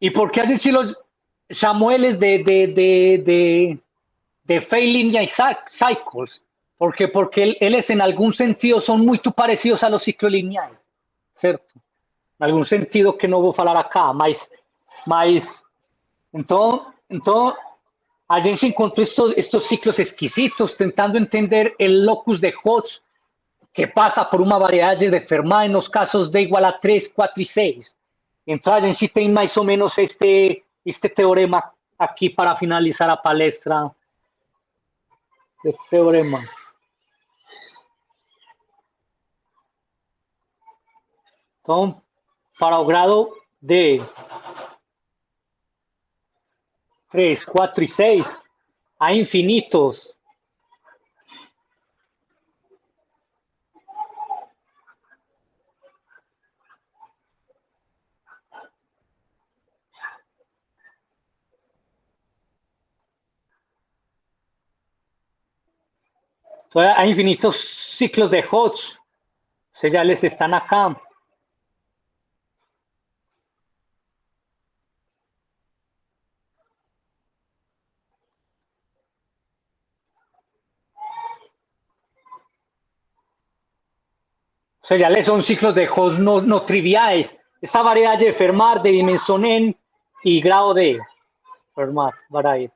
¿Y por qué a gente los llamó eles de Fade Linear Cycles? Porque eles en algún sentido son muy parecidos a los ciclos lineales, ¿cierto? En algún sentido que no vou falar acá, mas então a gente encontrou estos ciclos exquisitos tentando entender el locus de Hodge que passa por uma variedade de Fermat nos casos de igual a 3, 4 e 6. Então a gente tem mais ou menos este teorema aqui para finalizar a palestra. Este teorema. Então, para o grado de 3, 4 e 6, há infinitos ciclos de Hodge, o sea, eles están acá. O sea, ya son ciclos de Hodge no triviales. Esta variedad de Fermat de dimensión n y grado de Fermat variety.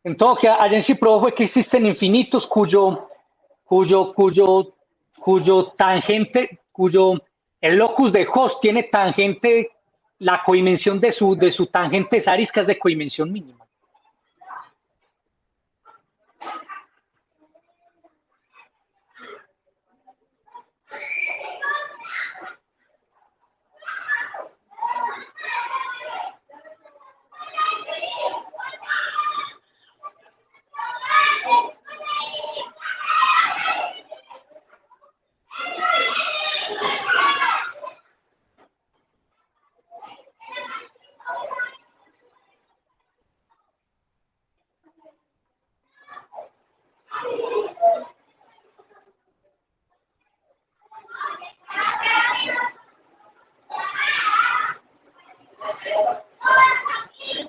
Entonces, a gente provou que existen infinitos cuyo tangente, el locus de Hodge tiene tangente, la codimensión de su tangente Zariski es de codimensión mínima.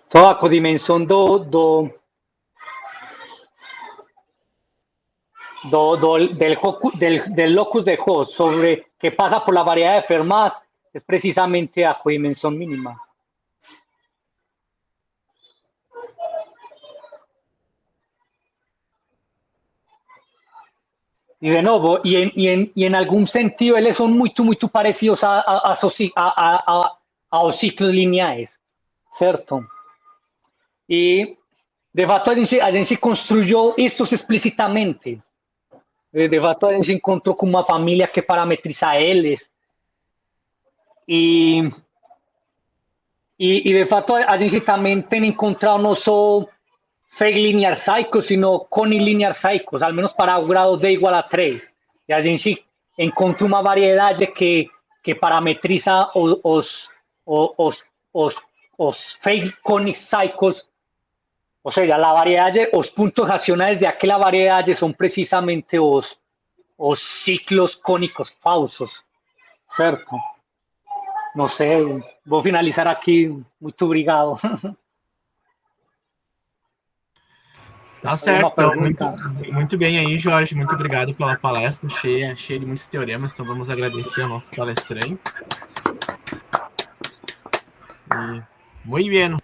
Toda codimensión del locus de Hodge que pasa por la variedad de Fermat es precisamente a codimensión mínima. Y de nuevo, y en algún sentido, ellos son muy parecidos a los ciclos lineales, ¿cierto? Y De fato, a gente construyó estos explicitamente. De fato, a gente encontrou com uma família que parametriza eles. E de fato, a gente também tem encontrado não só fake linear cycles, sino conilinear cycles, al menos para o grado D igual a 3. E a gente encontrou uma variedade que parametriza os fake conic cycles. Ou seja, a variedade, os pontos racionais de aquela variedade são precisamente os ciclos cônicos falsos, certo? Não sei, vou finalizar aqui. Muito obrigado. Tá certo, então, muito bem aí, Jorge, muito obrigado pela palestra, cheia de muitos teoremas, então vamos agradecer ao nosso palestrante. E, muito bem.